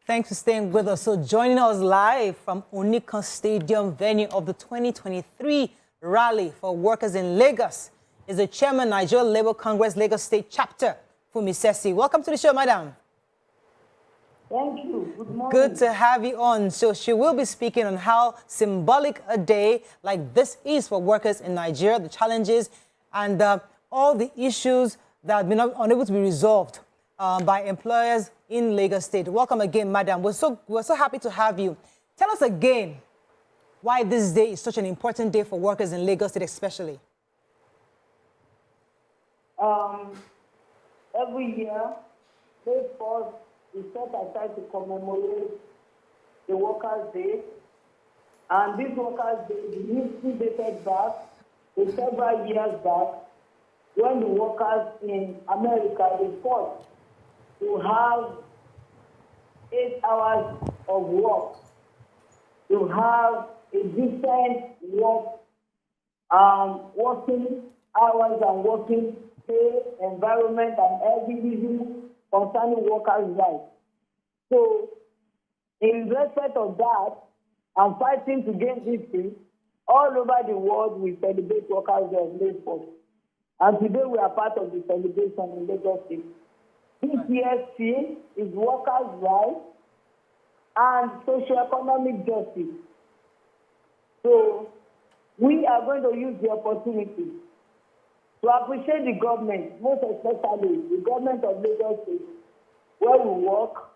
Thanks for staying with us. So joining us live from Onikan Stadium venue of the 2023 Rally for Workers in Lagos is the Chairman, Nigerian Labour Congress Lagos State Chapter, Fumi Sesi. Welcome to the show, madam. Thank you. Good morning. Good to have you on. So she will be speaking on how symbolic a day like this is for workers in Nigeria, the challenges and all the issues that have been unable to be resolved by employers in Lagos State. Welcome again, madam. We're so happy to have you. Tell us again why this day is such an important day for workers in Lagos State especially. Every year, May 4th is set aside to commemorate the Workers' Day. And this Workers' Day is history dated back to several years back when the workers in America they fought to have 8 hours of work, to have a decent working hours and working pay, environment, and every issue concerning workers' rights. So, in respect of that, and fighting to gain victory, all over the world we celebrate Workers' Day on May 4th. And today we are part of the celebration in Lagos State. This year's theme is workers' rights and socio-economic justice. So, we are going to use the opportunity to appreciate the government, most especially the government of Lagos State, where we work,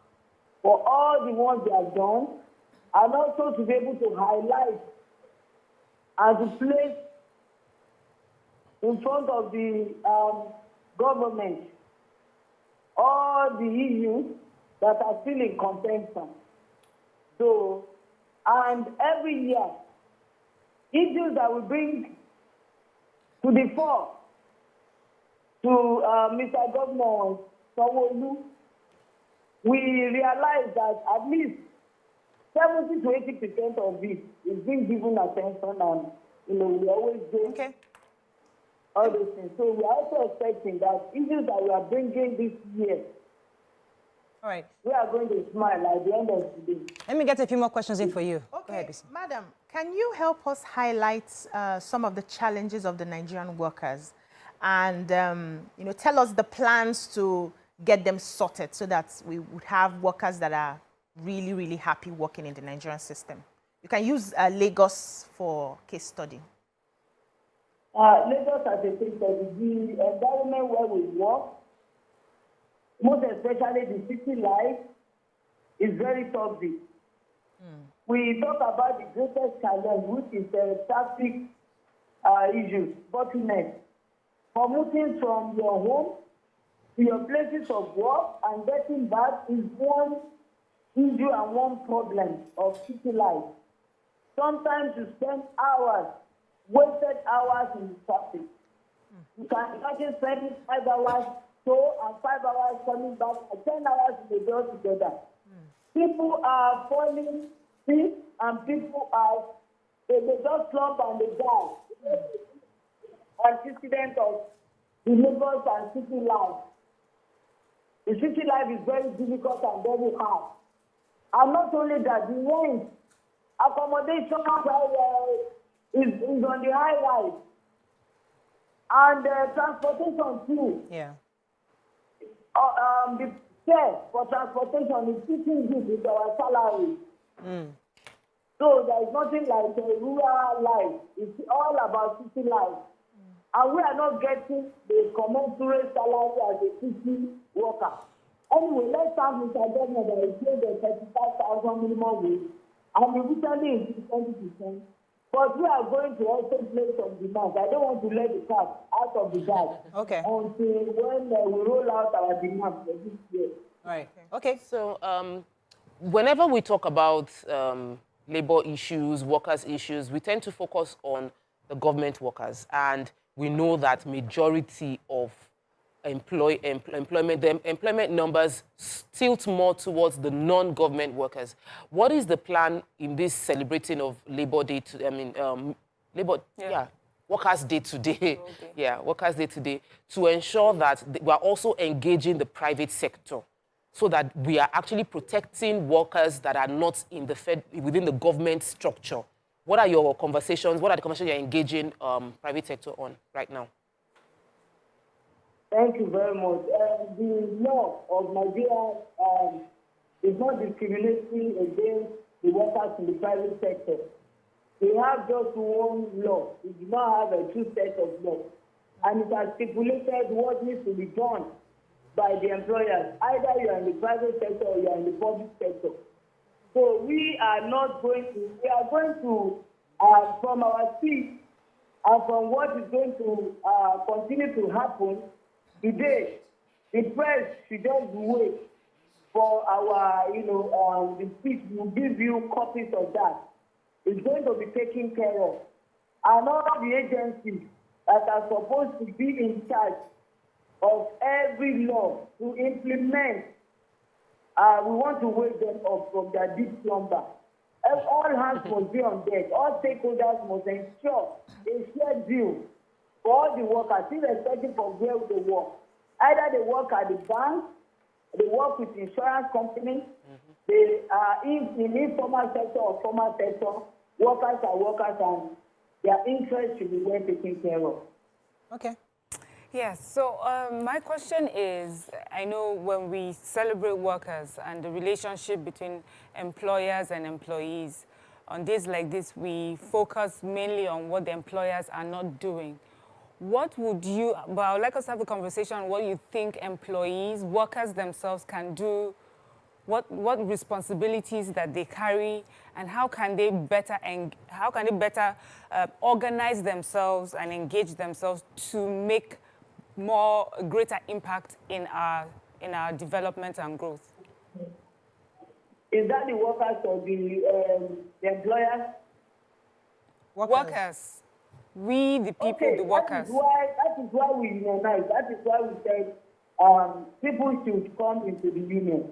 for all the ones they have done, and also to be able to highlight and to place in front of the government all the issues that are still in contention. So, and every year, issues that we bring to the fore to Mr. Governor Sanwo-Olu, we realize that at least 70 to 80% of it is being given attention, and we always do all those things. So we are also expecting that issues that we are bringing this year, all right, we are going to smile at the end of the day. Let me get a few more questions in for you. Okay, go ahead, madam, can you help us highlight some of the challenges of the Nigerian workers, and tell us the plans to get them sorted so that we would have workers that are really, really happy working in the Nigerian system? You can use Lagos for case study. Lagos as a case study, the environment where we work, most especially the city life, is very toxic. We talk about the greatest challenge, which is traffic issues, bottlenecks. Commuting from your home to your places of work and getting back is one issue and one problem of city life. Sometimes you spend hours, wasted hours in traffic. You can imagine spending 5 hours so and 5 hours coming back, and 10 hours in the day together. People are falling sick, and people are, they just slump and they die. Antecedent of the Lagos and city life. The city life is very difficult and very hard. And not only that, the rent, accommodation is on the high rise. And transportation too. Yeah. The fare for transportation is fitting this with our salary. So there is nothing like a rural life. It's all about city life. And we are not getting the commensurate salary as a city worker. Anyway, let's start with our government that is paying the 35,000 minimum wage. And we recently increased 20%. But we are going to also place some demands. I don't want to let the cat out of the bag until when we roll out our demands for this year. All right. Okay. So whenever we talk about labor issues, workers' issues, we tend to focus on the government workers. And we know that majority of employment numbers tilt more towards the non-government workers. What is the plan in this celebrating of Labor Day? Workers' Day today. Workers' Day today, to ensure that we are also engaging the private sector so that we are actually protecting workers that are not in the within the government structure? What are your conversations? What are the conversations you're engaging private sector on right now? Thank you very much. The law of Nigeria is not discriminatory against the workers in the private sector. We have just one law. We do not have a true set of law. And it has stipulated what needs to be done by the employers. Either you are in the private sector or you are in the public sector. So we are not going to, we are going to, from our seat and from what is going to continue to happen today, the press should just wait for our, the speech. We'll give you copies of that. It's going to be taken care of. And all the agencies that are supposed to be in charge of every law to implement, we want to wake them up from their deep slumber. All hands must be on deck. All stakeholders must ensure a shared view for all the workers, irrespective of where they work. Either they work at the bank, they work with insurance companies, they are in informal sector or formal sector. Workers are workers, and their interests should be well taken care of. Okay. Yes, so my question is, I know when we celebrate workers and the relationship between employers and employees, on days like this, we focus mainly on what the employers are not doing. What would you, well, I'd like us to have a conversation on what you think employees, workers themselves can do, what responsibilities that they carry, and how can they better organize themselves and engage themselves to make greater impact in our development and growth? Is that the workers or the employers? Workers. We, the people, okay, the workers. That is why we unionize. That is why we said people should come into the union.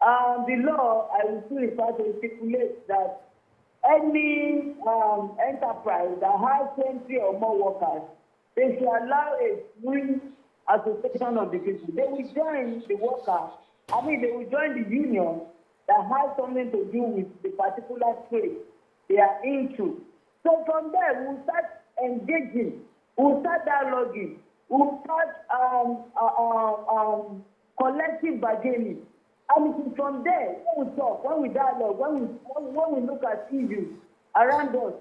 The law, I will still refer to, stipulates that any enterprise that has 20 or more workers, they should allow a free association of the people. They will join the worker. They will join the union that has something to do with the particular trade they are into. So from there, we'll start engaging, we'll start dialoguing, we'll start collective bargaining. And it is from there, when we talk, when we dialogue, when we look at issues around us,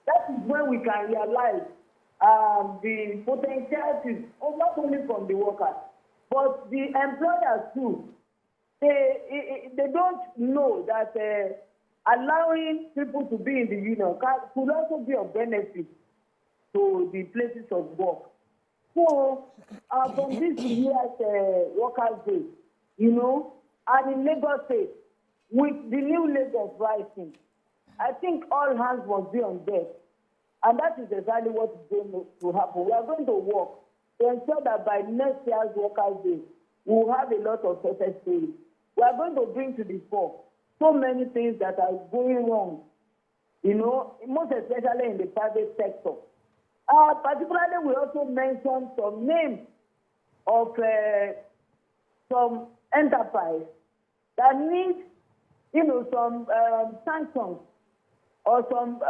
that is when we can realize the potentialities, not only from the workers, but the employers too. They don't know that allowing people to be in the union could also be of benefit to the places of work. So, from this year's Workers' Day, and in Lagos State, with the new Lagos rising, I think all hands must be on deck. And that is exactly what is going to happen. We are going to work to ensure that by next year's Workers' Day, we will have a lot of success stories. We are going to bring to the fore so many things that are going wrong, most especially in the private sector. Particularly, we also mentioned some names of some enterprise that need, some sanctions or some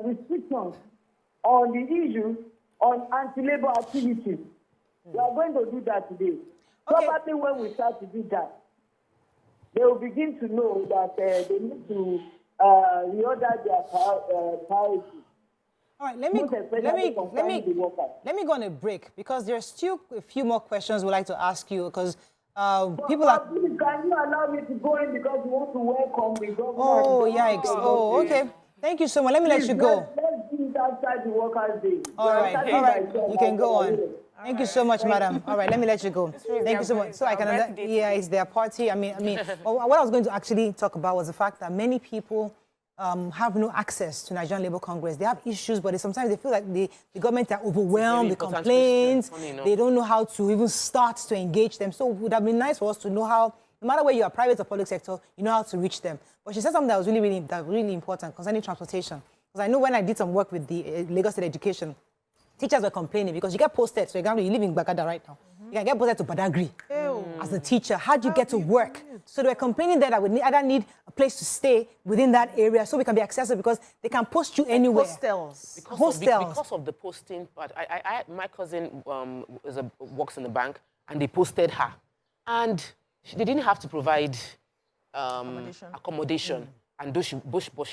restrictions on the issue on anti-labor activities. We are going to do that today. Okay. Probably when we start to do that, they will begin to know that they need to reorder their priorities. All right, let me go on a break because there's still a few more questions we'd like to ask you because people are. Please, can you allow me to go in because we want to welcome the government? Oh, yikes! Oh, okay. Thank you so much. Let me let you go. Let's do it outside the Workers' Day. All right. You can go on. Thank you so much, madam. All right, let me let you go. Thank you so much. So I can understand. Yeah, it's their party. I mean, what I was going to actually talk about was the fact that many people have no access to Nigerian Labour Congress. They have issues, but sometimes they feel like the government are overwhelmed, the complaints, they don't know how to even start to engage them. So it would have been nice for us to know how, no matter where you are, private or public sector, you know how to reach them. But she said something that was really important concerning transportation. Because I know when I did some work with the Lagos State Education, teachers were complaining because you get posted. So, for example, you live in Bagada right now. You can get posted to Badagry as a teacher. How do you get to work? So they're complaining that I would either need a place to stay within that area so we can be accessible because they can post you anywhere. Hostels. Because of the posting part, my cousin works in the bank, and they posted her. And they didn't have to provide accommodation. And though she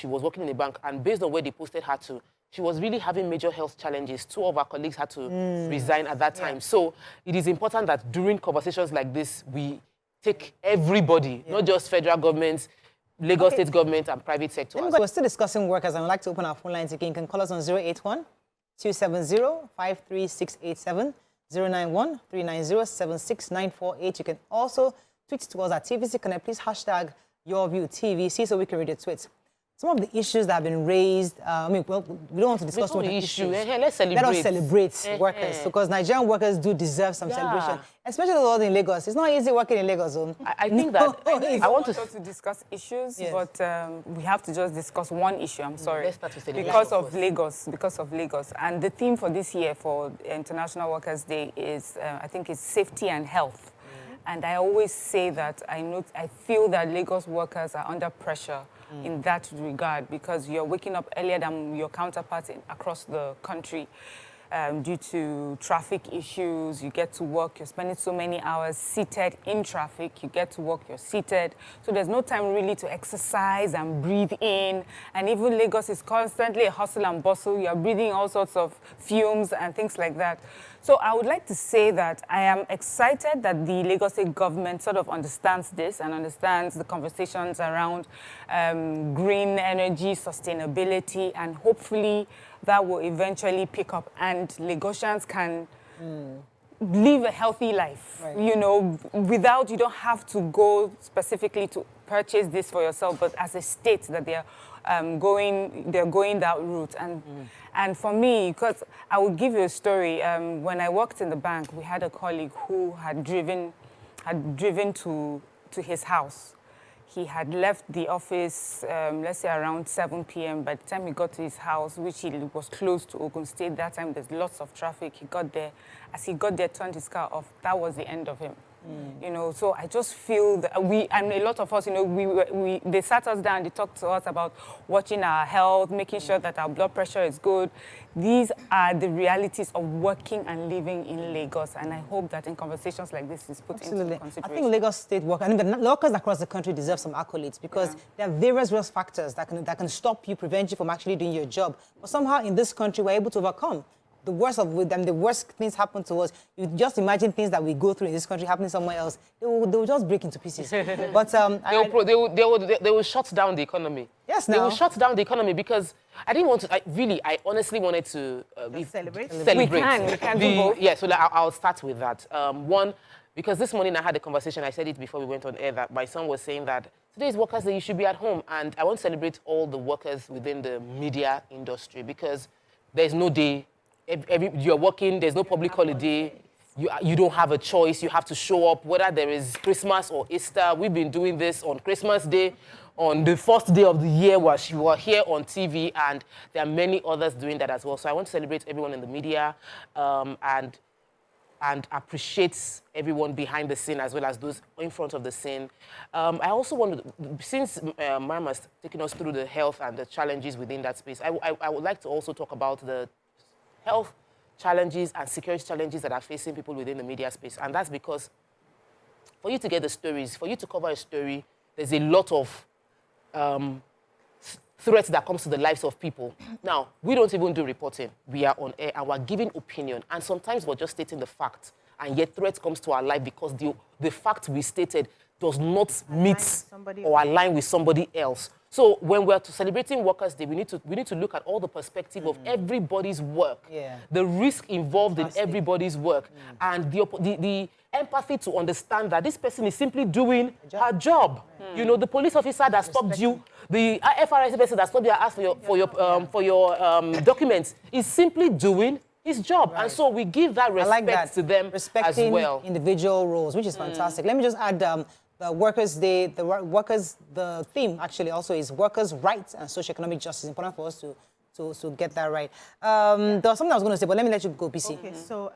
was working in the bank, and based on where they posted her to, she was really having major health challenges. 2 of our colleagues had to resign at that time. So it is important that during conversations like this, we take everybody, not just federal governments, Lagos state government and private sector. We're still discussing workers, and I'd like to open our phone lines again. You can call us on 081-270-53687, 091-390-76948. You can also tweet to us at TVC Connect. Please hashtag YourView TVC so we can read your tweets. Some of the issues that have been raised, we don't want to discuss all the issues. Let's celebrate. Let us celebrate workers, because Nigerian workers do deserve some celebration, especially those in Lagos. It's not easy working in Lagos. I think that I want to discuss issues, but we have to just discuss one issue. I'm sorry. Let's start with celebration. Because of Lagos. And the theme for this year for International Workers' Day is, I think it's safety and health. And I always say that I feel that Lagos workers are under pressure in that regard, because you're waking up earlier than your counterparts across the country due to traffic issues. You get to work, you're spending so many hours seated in traffic. You get to work, you're seated. So there's no time really to exercise and breathe in. And even Lagos is constantly a hustle and bustle. You're breathing all sorts of fumes and things like that. So I would like to say that I am excited that the Lagos State government sort of understands this and understands the conversations around green energy, sustainability, and hopefully that will eventually pick up and Lagosians can live a healthy life, you know, you don't have to go specifically to purchase this for yourself, but as a state that they're going that route. And for me, because I will give you a story, when I worked in the bank, we had a colleague who had driven to his house. He had left the office, let's say around 7 p.m. By the time he got to his house, which he was close to Ogun State, that time there's lots of traffic. He got there. As he got there, turned his car off. That was the end of him. You know, so I just feel that and a lot of us, you know, they sat us down, they talked to us about watching our health, making sure that our blood pressure is good. These are the realities of working and living in Lagos, and I hope that in conversations like this is put into consideration. I think Lagos State workers, the workers across the country deserve some accolades, because there are various risk factors that can stop you, prevent you from actually doing your job. But somehow in this country, we're able to overcome. The worst of them, the worst things happen to us. You just imagine things that we go through in this country happening somewhere else. They will just break into pieces. But they will shut down the economy. Yes, they will shut down the economy, because I didn't want to. I honestly wanted to celebrate. We can do both. Yeah, so I'll start with that. One, because this morning I had a conversation. I said it before we went on air, that my son was saying that today is Workers' Day, you should be at home, and I want to celebrate all the workers within the media industry, because there's no day. You're working, there's no public holiday, you don't have a choice, you have to show up, whether there is Christmas or Easter. We've been doing this on Christmas Day, on the first day of the year, where you were here on TV, and there are many others doing that as well. So I want to celebrate everyone in the media and appreciate everyone behind the scene as well as those in front of the scene. I also want to, since Mama's taking us through the health and the challenges within that space, I would like to also talk about the health challenges and security challenges that are facing people within the media space. And that's because for you to get the stories, for you to cover a story, there's a lot of threats that comes to the lives of people. Now, we don't even do reporting. We are on air and we're giving opinion. And sometimes we're just stating the fact. And yet threats comes to our life because the fact we stated does not meet or align with somebody else. So when we're celebrating Workers' Day, we need to look at all the perspective of everybody's work, the risk involved in everybody's work, and the empathy to understand that this person is simply doing her job. You know, the police officer that stopped you, the FRS person that stopped you and asked for your documents is simply doing his job. And so we give that respect to them as well. Individual roles, which is fantastic. Let me just add the Workers' Day, the theme actually also is workers' rights and socioeconomic justice. It's important for us to get that right. There was something I was going to say, but let me let you go, PC. Okay, so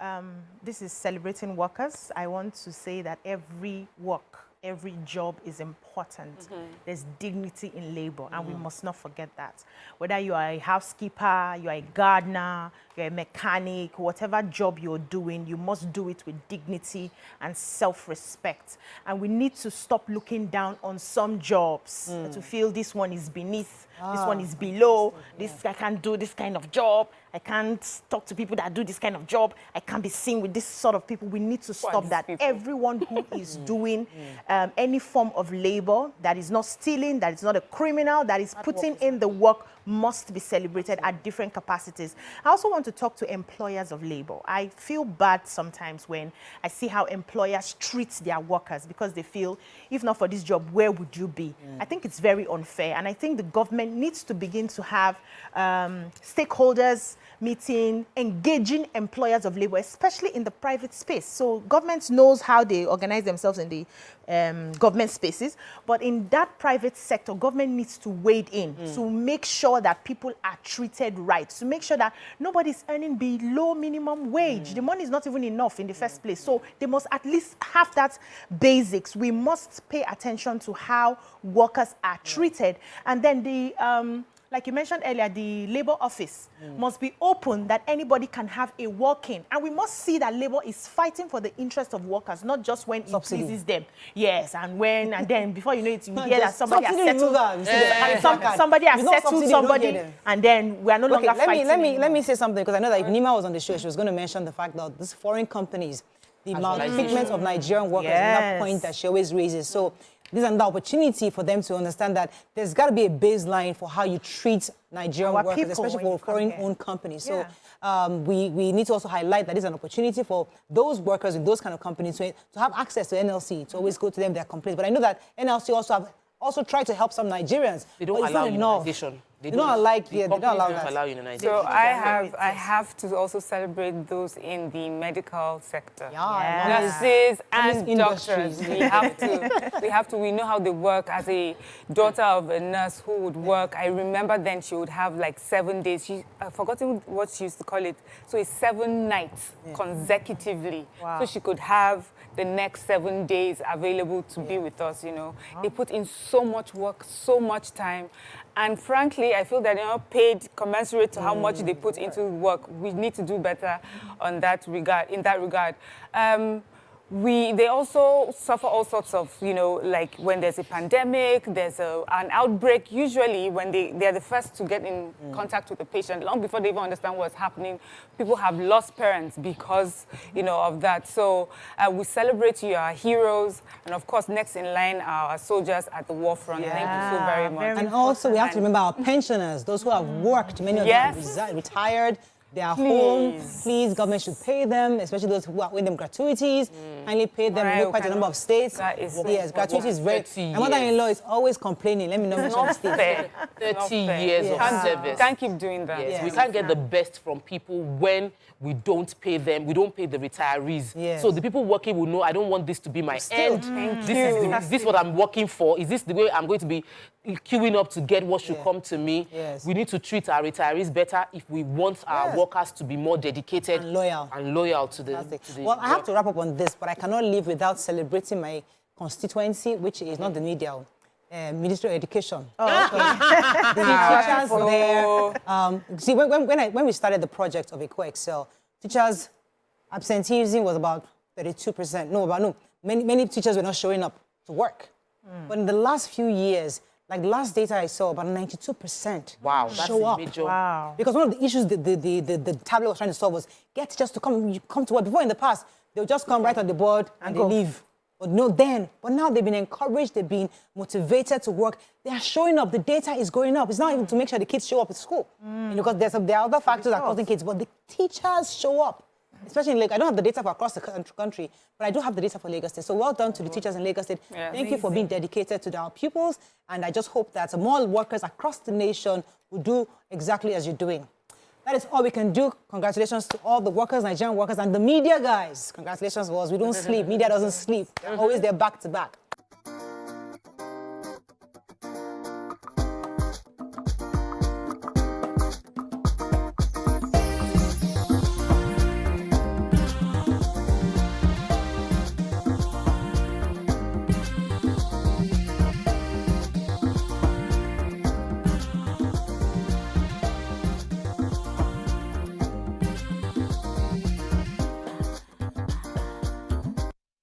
this is celebrating workers. I want to say that every work every job is important. There's dignity in labor, and we must not forget that. Whether you are a housekeeper, you are a gardener, you're a mechanic, whatever job you're doing, you must do it with dignity and self-respect. And we need to stop looking down on some jobs to feel this one is beneath, this one is below, I can't do this kind of job, I can't talk to people that do this kind of job, I can't be seen with this sort of people. We need to stop that. Everyone who is doing any form of labor that is not stealing, that is not a criminal, that is putting in the work must be celebrated at different capacities. I also want to talk to employers of labor. I feel bad sometimes when I see how employers treat their workers because they feel, if not for this job, where would you be? I think it's very unfair, and I think the government needs to begin to have stakeholders meeting, engaging employers of labor, especially in the private space. So government knows how they organize themselves in the government spaces, but in that private sector, government needs to wade in to make sure that people are treated right, to make sure that nobody's earning below minimum wage. The money is not even enough in the first place. So they must at least have that basics. We must pay attention to how workers are treated. And then the like you mentioned earlier, the labor office must be open, that anybody can have a walk-in. And we must see that labor is fighting for the interest of workers, not just when it pleases them. Yes, and then before you know it, you hear that somebody has settled, somebody has settled somebody, and then we are no longer fighting. Let me say something, because I know that if Nima was on the show, she was going to mention the fact that these foreign companies, the maltreatment of Nigerian workers, is that point that she always raises. So this is another opportunity for them to understand that there's got to be a baseline for how you treat Nigerian workers, especially for foreign-owned companies. So we need to also highlight that it's an opportunity for those workers in those kind of companies to have access to NLC, to always go to them, their complaints. But I know that NLC also try to help some Nigerians. They don't allow unionization. They don't allow unionization. So I have to also celebrate those in the medical sector. Nurses and doctors. We know how they work. As a daughter of a nurse who would work, I remember then she would have like 7 days. I've forgotten what she used to call it. So it's 7 nights consecutively. So she could have the next 7 days available to be with us, you know. They put in so much work, so much time. And frankly, I feel that they're not paid commensurate to how much they put into work. We need to do better in that regard. They also suffer all sorts of, you know, like when there's a pandemic, there's an outbreak, usually when they're the first to get in contact with the patient, long before they even understand what's happening. People have lost parents because, you know, of that. So we celebrate you, our heroes, and of course, next in line are our soldiers at the war front. Thank you so very much. And also, we have to remember our pensioners, those who have worked, many of them have retired. They are home. Please, government should pay them, especially those who are with them gratuities. Kindly pay them. We know quite a number of states. Gratuity is very. My mother-in-law is always complaining. Let me know which state. 30 years of service. Can't keep doing that. We can't get the best from people when we don't pay them. We don't pay the retirees. So the people working will know, I don't want this to be my end. This is what I'm working for. Is this the way I'm going to be queuing up to get what should come to me? We need to treat our retirees better if we want our workers to be more dedicated and loyal to the Well, I have to wrap up on this, but I cannot leave without celebrating my constituency, which is not the media, Ministry of Education. The teachers there. See, when we started the project of Eco Excel, teachers' absenteeism was about 32%. Many teachers were not showing up to work. But in the last few years, like the last data I saw, about 92% show up. Because one of the issues the tablet was trying to solve was get teachers to come to work. Before in the past, they'll just come right on the board and they leave. But now they've been encouraged, they've been motivated to work. They are showing up. The data is going up. It's not even to make sure the kids show up at school. Because there are other factors that are causing kids, but the teachers show up. Especially in Lagos. I don't have the data for across the country, but I do have the data for Lagos State. So well done to the teachers in Lagos State. Thank you for being dedicated to our pupils. And I just hope that more workers across the nation will do exactly as you're doing. That is all we can do. Congratulations to all the workers, Nigerian workers, and the media guys. Congratulations to us. We don't sleep. Media doesn't sleep. They're always there back to back.